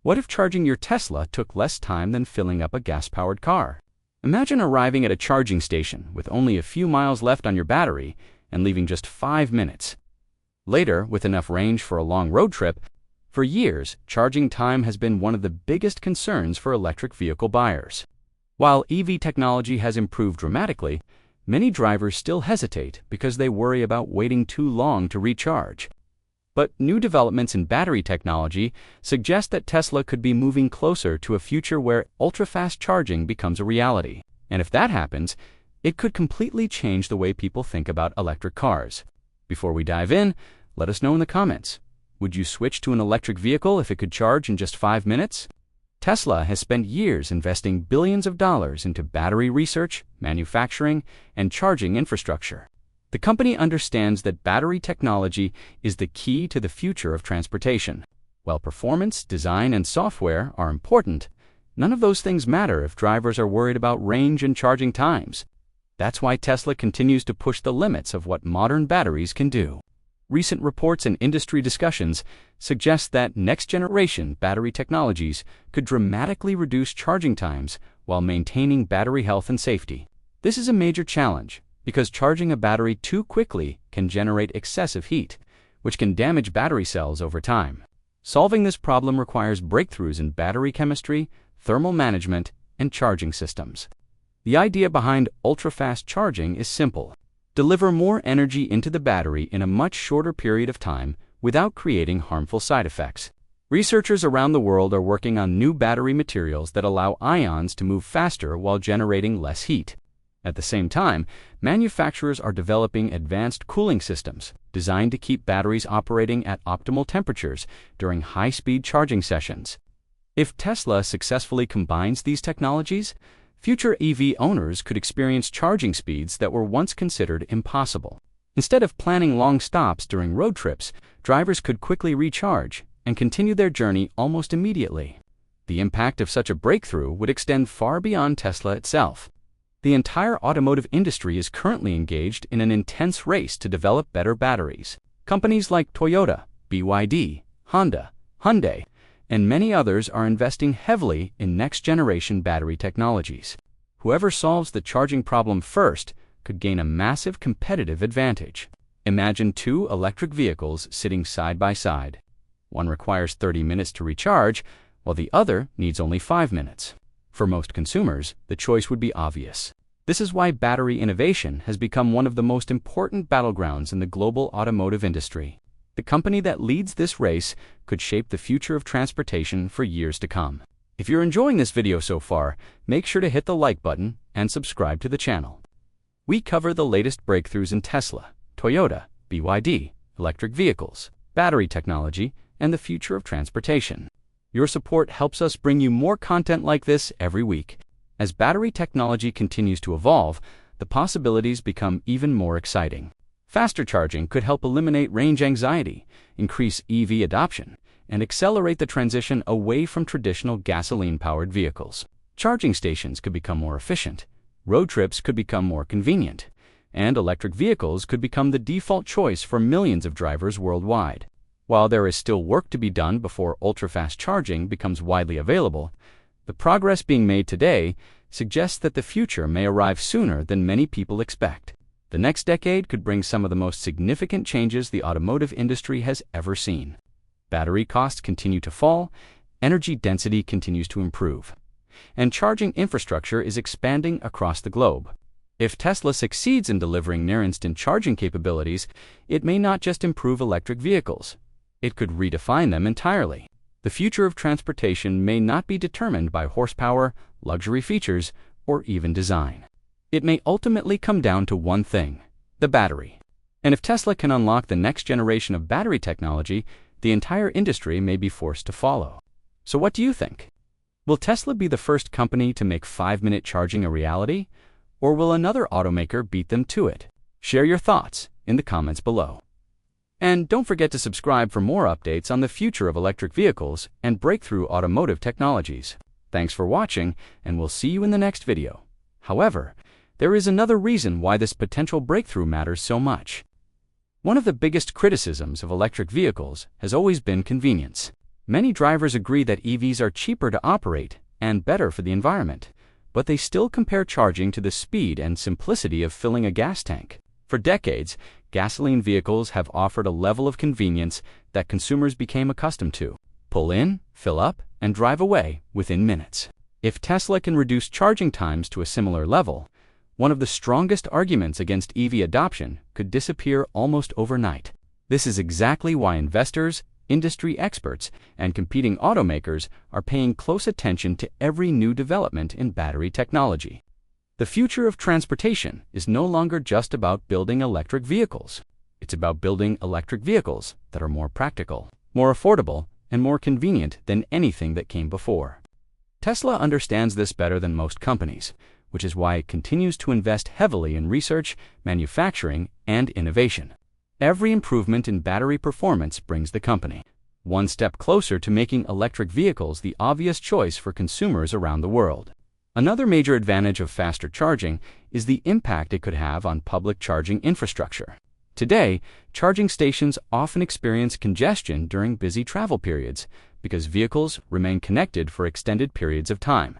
What if charging your Tesla took less time than filling up a gas-powered car? Imagine arriving at a charging station with only a few miles left on your battery and leaving just 5 minutes. Later, with enough range for a long road trip, for years, charging time has been one of the biggest concerns for electric vehicle buyers. While EV technology has improved dramatically, many drivers still hesitate because they worry about waiting too long to recharge. But new developments in battery technology suggest that Tesla could be moving closer to a future where ultra-fast charging becomes a reality. And if that happens, it could completely change the way people think about electric cars. Before we dive in, let us know in the comments. Would you switch to an electric vehicle if it could charge in just 5 minutes? Tesla has spent years investing billions of dollars into battery research, manufacturing, and charging infrastructure. The company understands that battery technology is the key to the future of transportation. While performance, design, and software are important, none of those things matter if drivers are worried about range and charging times. That's why Tesla continues to push the limits of what modern batteries can do. Recent reports and industry discussions suggest that next-generation battery technologies could dramatically reduce charging times while maintaining battery health and safety. This is a major challenge because charging a battery too quickly can generate excessive heat, which can damage battery cells over time. Solving this problem requires breakthroughs in battery chemistry, thermal management, and charging systems. The idea behind ultra-fast charging is simple. Deliver more energy into the battery in a much shorter period of time without creating harmful side effects. Researchers around the world are working on new battery materials that allow ions to move faster while generating less heat. At the same time, manufacturers are developing advanced cooling systems designed to keep batteries operating at optimal temperatures during high-speed charging sessions. If Tesla successfully combines these technologies, future EV owners could experience charging speeds that were once considered impossible. Instead of planning long stops during road trips, drivers could quickly recharge and continue their journey almost immediately. The impact of such a breakthrough would extend far beyond Tesla itself. The entire automotive industry is currently engaged in an intense race to develop better batteries. Companies like Toyota, BYD, Honda, Hyundai, and many others are investing heavily in next-generation battery technologies. Whoever solves the charging problem first could gain a massive competitive advantage. Imagine 2 electric vehicles sitting side by side. One requires 30 minutes to recharge, while the other needs only 5 minutes. For most consumers, the choice would be obvious. This is why battery innovation has become one of the most important battlegrounds in the global automotive industry. The company that leads this race could shape the future of transportation for years to come. If you're enjoying this video so far, make sure to hit the like button and subscribe to the channel. We cover the latest breakthroughs in Tesla, Toyota, BYD, electric vehicles, battery technology, and the future of transportation. Your support helps us bring you more content like this every week. As battery technology continues to evolve, the possibilities become even more exciting. Faster charging could help eliminate range anxiety, increase EV adoption, and accelerate the transition away from traditional gasoline-powered vehicles. Charging stations could become more efficient, road trips could become more convenient, and electric vehicles could become the default choice for millions of drivers worldwide. While there is still work to be done before ultra-fast charging becomes widely available, the progress being made today suggests that the future may arrive sooner than many people expect. The next decade could bring some of the most significant changes the automotive industry has ever seen. Battery costs continue to fall, energy density continues to improve, and charging infrastructure is expanding across the globe. If Tesla succeeds in delivering near-instant charging capabilities, it may not just improve electric vehicles. It could redefine them entirely. The future of transportation may not be determined by horsepower, luxury features, or even design. It may ultimately come down to one thing: the battery. And if Tesla can unlock the next generation of battery technology, the entire industry may be forced to follow. So what do you think? Will Tesla be the first company to make 5-minute charging a reality? Or will another automaker beat them to it? Share your thoughts in the comments below. And don't forget to subscribe for more updates on the future of electric vehicles and breakthrough automotive technologies. Thanks for watching, and we'll see you in the next video. However, there is another reason why this potential breakthrough matters so much. One of the biggest criticisms of electric vehicles has always been convenience. Many drivers agree that EVs are cheaper to operate and better for the environment, but they still compare charging to the speed and simplicity of filling a gas tank. For decades, gasoline vehicles have offered a level of convenience that consumers became accustomed to. Pull in, fill up, and drive away within minutes. If Tesla can reduce charging times to a similar level, one of the strongest arguments against EV adoption could disappear almost overnight. This is exactly why investors, industry experts, and competing automakers are paying close attention to every new development in battery technology. The future of transportation is no longer just about building electric vehicles. It's about building electric vehicles that are more practical, more affordable, and more convenient than anything that came before. Tesla understands this better than most companies, which is why it continues to invest heavily in research, manufacturing, and innovation. Every improvement in battery performance brings the company one step closer to making electric vehicles the obvious choice for consumers around the world. Another major advantage of faster charging is the impact it could have on public charging infrastructure. Today, charging stations often experience congestion during busy travel periods because vehicles remain connected for extended periods of time.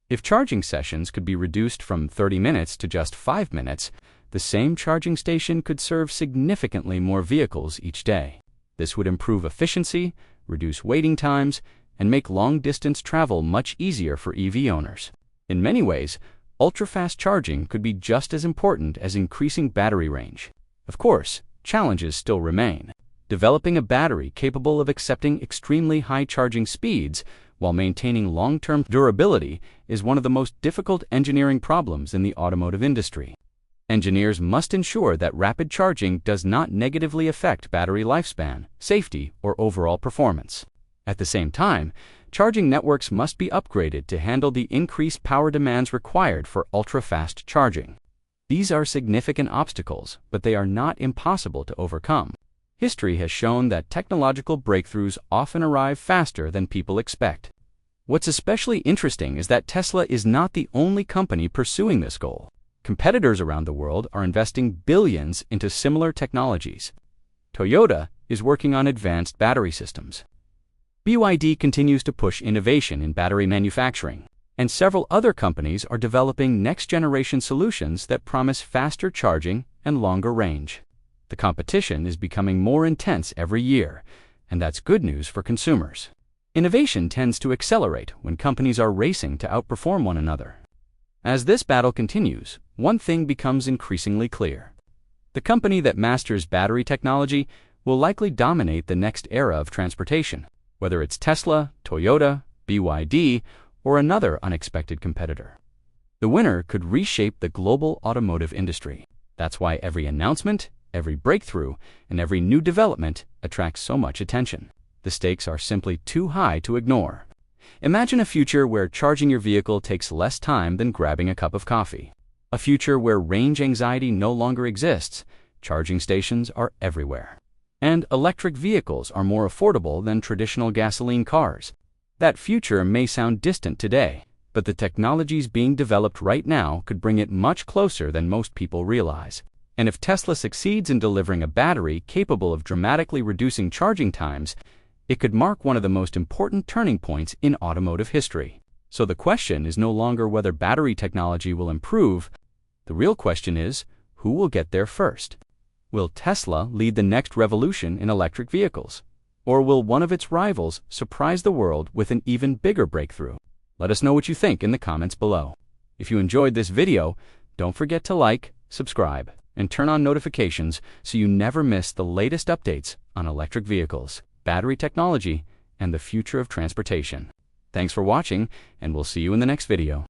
If charging sessions could be reduced from 30 minutes to just 5 minutes, the same charging station could serve significantly more vehicles each day. This would improve efficiency, reduce waiting times, and make long-distance travel much easier for EV owners. In many ways, ultra-fast charging could be just as important as increasing battery range. Of course, challenges still remain. Developing a battery capable of accepting extremely high charging speeds while maintaining long-term durability is one of the most difficult engineering problems in the automotive industry. Engineers must ensure that rapid charging does not negatively affect battery lifespan, safety, or overall performance. At the same time, charging networks must be upgraded to handle the increased power demands required for ultra-fast charging. These are significant obstacles, but they are not impossible to overcome. History has shown that technological breakthroughs often arrive faster than people expect. What's especially interesting is that Tesla is not the only company pursuing this goal. Competitors around the world are investing billions into similar technologies. Toyota is working on advanced battery systems. BYD continues to push innovation in battery manufacturing, and several other companies are developing next-generation solutions that promise faster charging and longer range. The competition is becoming more intense every year, and that's good news for consumers. Innovation tends to accelerate when companies are racing to outperform one another. As this battle continues, one thing becomes increasingly clear. The company that masters battery technology will likely dominate the next era of transportation, whether it's Tesla, Toyota, BYD, or another unexpected competitor. The winner could reshape the global automotive industry. That's why every announcement, every breakthrough, and every new development attracts so much attention. The stakes are simply too high to ignore. Imagine a future where charging your vehicle takes less time than grabbing a cup of coffee. A future where range anxiety no longer exists, charging stations are everywhere. And electric vehicles are more affordable than traditional gasoline cars. That future may sound distant today, but the technologies being developed right now could bring it much closer than most people realize. And if Tesla succeeds in delivering a battery capable of dramatically reducing charging times, it could mark one of the most important turning points in automotive history. So the question is no longer whether battery technology will improve. The real question is, who will get there first? Will Tesla lead the next revolution in electric vehicles? Or will one of its rivals surprise the world with an even bigger breakthrough? Let us know what you think in the comments below. If you enjoyed this video, don't forget to like, subscribe, and turn on notifications so you never miss the latest updates on electric vehicles, battery technology, and the future of transportation. Thanks for watching, and we'll see you in the next video.